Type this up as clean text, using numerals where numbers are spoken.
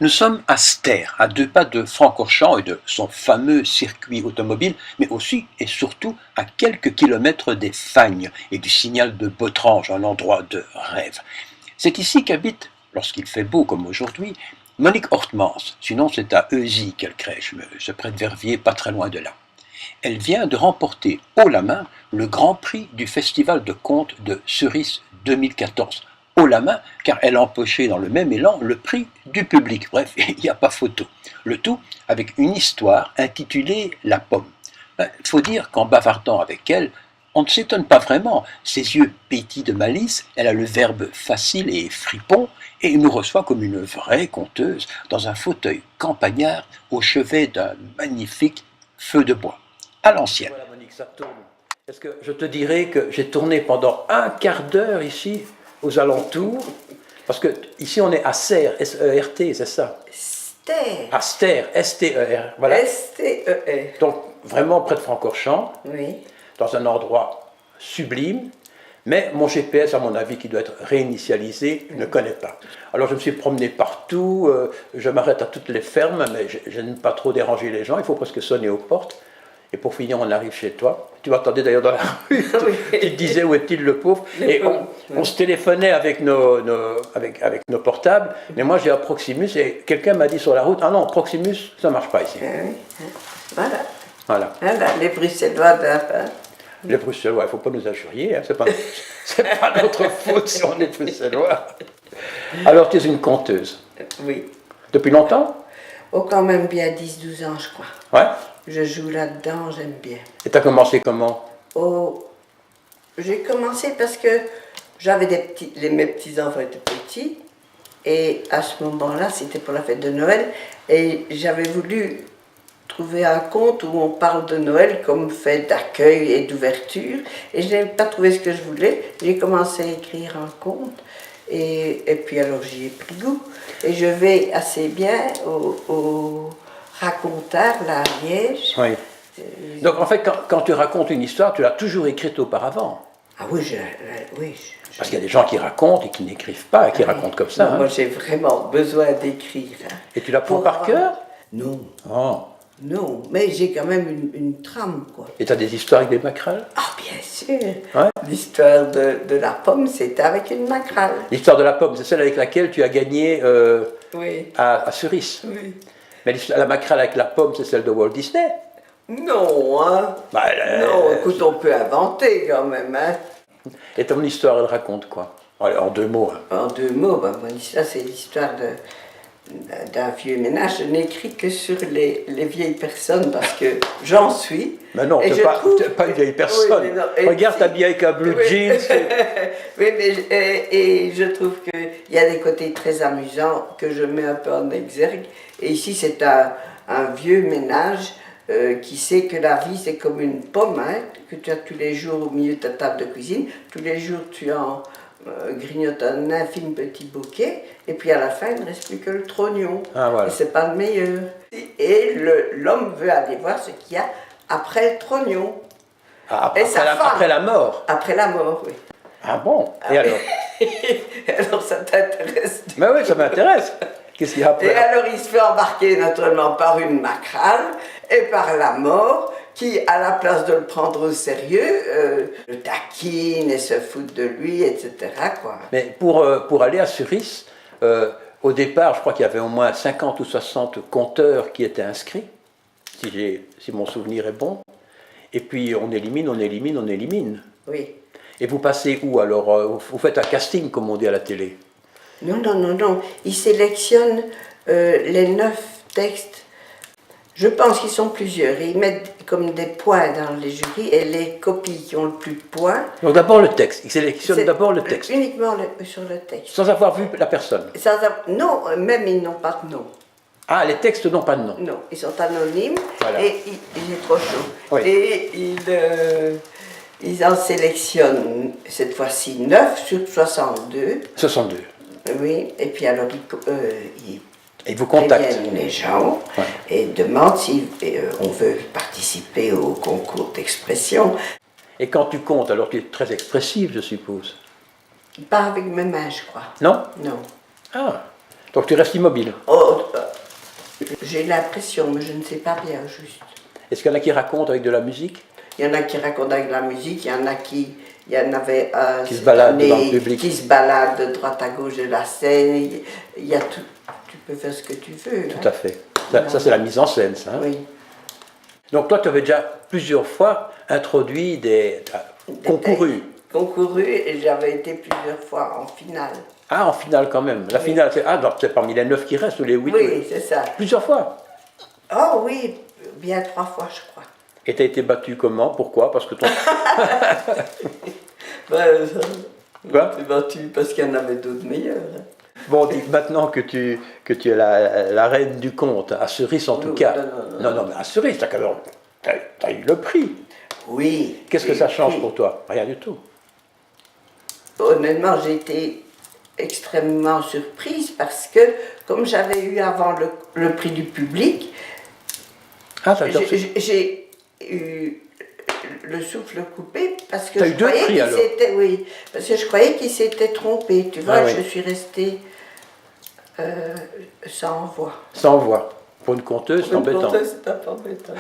Nous sommes à Ster, à 2 pas de Francorchamps et de son fameux circuit automobile, mais aussi et surtout à quelques kilomètres des Fagnes et du Signal de Botrange, un endroit de rêve. C'est ici qu'habite, lorsqu'il fait beau comme aujourd'hui, Monique Hortmans, sinon c'est à Heusies qu'elle crèche, près de Verviers, pas très loin de là. Elle vient de remporter haut la main le Grand Prix du Festival de contes de Cerise 2014. Haut la main, car elle a empoché dans le même élan le prix du public. Bref, il n'y a pas photo. Le tout avec une histoire intitulée La Pomme. Il faut dire qu'en bavardant avec elle, on ne s'étonne pas vraiment. Ses yeux pétillent de malice, elle a le verbe facile et fripon, et nous reçoit comme une vraie conteuse dans un fauteuil campagnard au chevet d'un magnifique feu de bois, à l'ancienne. Voilà Monique, ça tourne. Est-ce que je te dirais que j'ai tourné pendant un quart d'heure ici, aux alentours, parce que ici on est à Serres, S-E-R-T, c'est ça? Ster. À Ster, S-T-E-R, voilà. S-T-E-R. Donc vraiment près de Francorchamps, Oui. dans un endroit sublime, mais mon GPS, à mon avis, qui doit être réinitialisé, ne connaît pas. Alors je me suis promené partout, je m'arrête à toutes les fermes, mais je n'aime pas trop déranger les gens, il faut presque sonner aux portes. Et pour finir, on arrive chez toi. Tu m'attendais d'ailleurs dans la rue. Tu te disais où est-il le pauvre. Et on se téléphonait avec nos portables. Mais moi, j'ai un Proximus et quelqu'un m'a dit sur la route, ah non, Proximus, ça ne marche pas ici. Voilà. Voilà. Les Bruxellois d'Apple. Les Bruxellois, il ne faut pas nous injurier. Hein. C'est pas notre faute si on est Bruxellois. Alors, tu es une conteuse. Oui. Depuis longtemps? Oh, quand même bien 10-12 ans, je crois. Ouais. Je joue là-dedans, j'aime bien. Et tu as commencé comment? Oh, j'ai commencé parce que j'avais mes petits-enfants étaient petits. Et à ce moment-là, c'était pour la fête de Noël. Et j'avais voulu trouver un conte où on parle de Noël comme fête d'accueil et d'ouverture. Et je n'avais pas trouvé ce que je voulais. J'ai commencé à écrire un conte. Et puis alors j'y ai pris goût. Et je vais assez bien au raconteur, là, à Liège. Oui. Donc en fait, quand tu racontes une histoire, tu l'as toujours écrite auparavant. Ah oui, oui. Parce qu'il y a des gens qui racontent et qui n'écrivent pas, et qui racontent comme ça. Non, hein. moi j'ai vraiment besoin d'écrire. Hein. Et tu l'apprends par cœur? Non. Oh. Non, mais j'ai quand même une trame, quoi. Et tu as des histoires avec des maquerelles? Ah, bien sûr. Ouais. L'histoire de la pomme, c'était avec une maquerelle. L'histoire de la pomme, c'est celle avec laquelle tu as gagné Oui. à Cerise. Oui. Mais la maquerelle avec la pomme, c'est celle de Walt Disney. Non, hein. Bah, Non, écoute, on peut inventer quand même, hein. Et ton histoire, elle raconte quoi? Allez, en 2 mots. Hein. En 2 mots, bah, mon histoire, c'est l'histoire d'un vieux ménage. Je n'écris que sur les vieilles personnes parce que j'en suis. Mais non, tu n'es pas une vieille personne. Oui, non, regarde, t'habilles avec un blue jeans. Oui, mais et je trouve qu'il y a des côtés très amusants que je mets un peu en exergue. Et ici, c'est un vieux ménage qui sait que la vie, c'est comme une pomme, hein, que tu as tous les jours au milieu de ta table de cuisine. Tous les jours, tu en grignotes un infime petit bouquet. Et puis à la fin, il ne reste plus que le trognon. Ah, voilà. Et c'est pas le meilleur. Et l'homme veut aller voir ce qu'il y a après le trognon. Ah, Et sa femme. après la mort. Après la mort, oui. Ah bon? Et alors? Alors ça t'intéresse? Mais oui, ça m'intéresse. Qu'est-ce qu'il y a après? Et alors il se fait embarquer naturellement par une maquerelle et par la mort qui, à la place de le prendre au sérieux, le taquine et se fout de lui, etc. quoi. Mais pour aller à Cerise, au départ, je crois qu'il y avait au moins 50 ou 60 conteurs qui étaient inscrits, si mon souvenir est bon. Et puis on élimine. Oui. Et vous passez où alors? Vous faites un casting, comme on dit à la télé? Non. Il sélectionne les 9 textes. Je pense qu'ils sont plusieurs. Ils mettent comme des points dans les jurys et les copies qui ont le plus de points. Donc d'abord le texte. Ils sélectionnent d'abord le texte. Uniquement sur le texte. Sans avoir vu la personne. Non, même ils n'ont pas de nom. Ah, les textes n'ont pas de nom. Non, ils sont anonymes. Voilà. Et il est trop chaud. Oui. Et ils en sélectionnent cette fois-ci 9 sur 62. 62. Oui, et puis alors ils Et vous contactent. préviennent les gens Ouais. et demandent si on veut participer au concours d'expression. Et quand tu comptes, alors tu es très expressif, je suppose. Pas avec mes mains, je crois. Non? Non. Ah. Donc tu restes immobile. Oh, j'ai l'impression, mais je ne sais pas bien juste. Est-ce qu'il y en a qui racontent avec de la musique? Il y en a qui racontent avec la musique, il y en a qui... Il y en avait un Qui se baladent cette dans le année public. qui se balade de droite à gauche de la scène. Il y a tout. Tu peux faire ce que tu veux. Tout à fait. Ça, c'est la mise en scène, ça. Hein? Oui. Donc toi, tu avais déjà plusieurs fois introduit concouru. Concouru et j'avais été plusieurs fois en finale. Ah, en finale quand même. La Oui. finale, c'est parmi les 9 qui restent ou les 8? Oui, c'est ça. Plusieurs fois. Oh oui, bien 3 fois, je crois. Et tu as été battu comment? Pourquoi? Parce que ton... Quoi? J'ai battu parce qu'il y en avait d'autres meilleurs. Hein. Bon, dis maintenant que tu es la reine du conte, à Cerise en tout Non, cas. non. Non, mais à Cerise, tu as eu le prix. Oui. Qu'est-ce que j'ai ça change pris. pour toi? Rien du tout. Honnêtement, j'ai été extrêmement surprise parce que, comme j'avais eu avant le prix du public, Ah, t'as reçu. j'ai eu le souffle coupé parce que T'as je eu 2 croyais prix, qu'il alors? s'était, oui, parce que je croyais qu'il s'était trompé. Tu vois, Ah, oui. je suis restée sans voix. Sans voix. Pour une conteuse, c'est Pour une embêtant. conteuse, c'est un peu embêtant.